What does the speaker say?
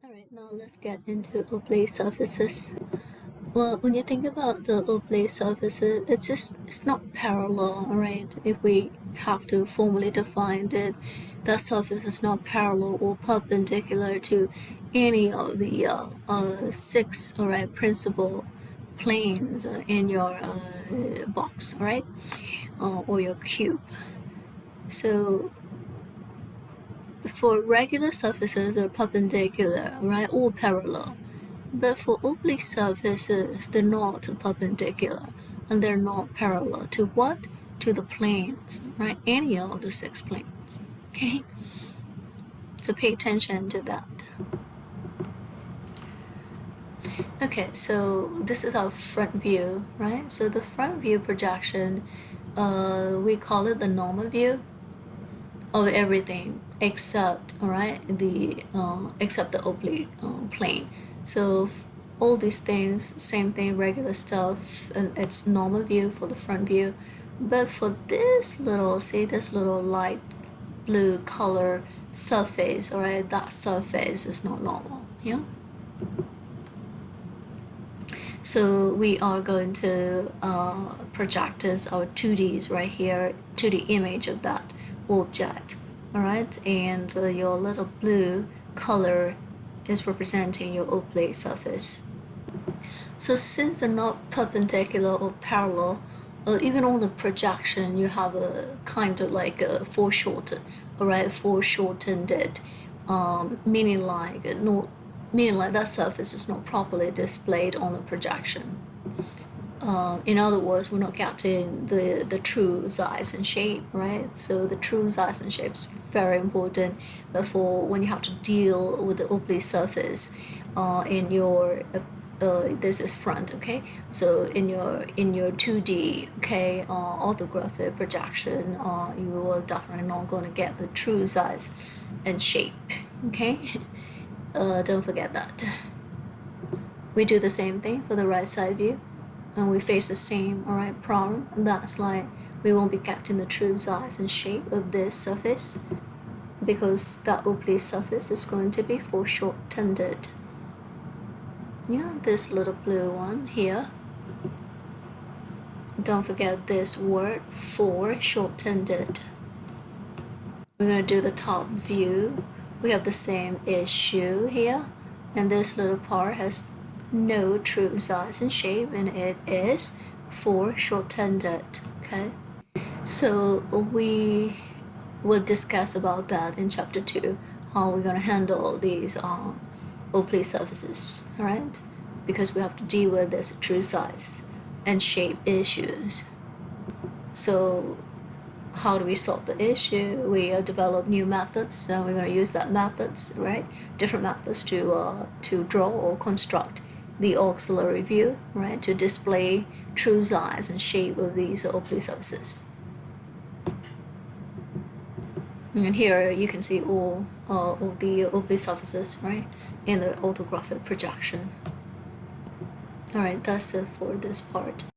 Alright, now let's get into oblique surfaces. Well, when you think about the oblique surfaces, it's not parallel, alright? If we have to formally define it, that surface is not parallel or perpendicular to any of the six, alright, principal planes in your box, right? Or your cube. So for regular surfaces, they're perpendicular, right, or parallel. But for oblique surfaces, they're not perpendicular and they're not parallel to what? To the planes, right? Any of the six planes, okay? So pay attention to that. Okay, so this is our front view, right? So the front view projection, we call it the normal view of everything except, all right, except the oblique plane. So all these things, same thing, regular stuff, and it's normal view for the front view. But for this little, see this little light blue color surface, all right, that surface is not normal, yeah? So we are going to project as our 2Ds right here, 2D image of that object, all right? And your little blue color is representing your oblique surface. So since they're not perpendicular or parallel, even on the projection, you have a kind of like a foreshortened, all right, foreshortened it, meaning like that surface is not properly displayed on the projection. In other words, we're not getting the true size and shape, right? So the true size and shape is very important for when you have to deal with the oblique surface in your this is front, okay? So in your 2D, okay, orthographic projection, you are definitely not going to get the true size and shape, okay? Don't forget that. We do the same thing for the right side view, and we face the same, all right, problem. And that's like we won't be getting the true size and shape of this surface because that oblique surface is going to be foreshortened. Yeah, this little blue one here. Don't forget this word, foreshortened. We're going to do the top view. We have the same issue here, and this little part has no true size and shape, and it is foreshortened, okay? So we will discuss about that in chapter 2, how we're going to handle these oblique surfaces, all right? Because we have to deal with this true size and shape issues. So how do we solve the issue? We develop new methods, and we're going to use that methods, right? Different methods to draw or construct the auxiliary view, right? To display true size and shape of these oblique surfaces. And here you can see all of the oblique surfaces, right, in the orthographic projection. All right, that's it for this part.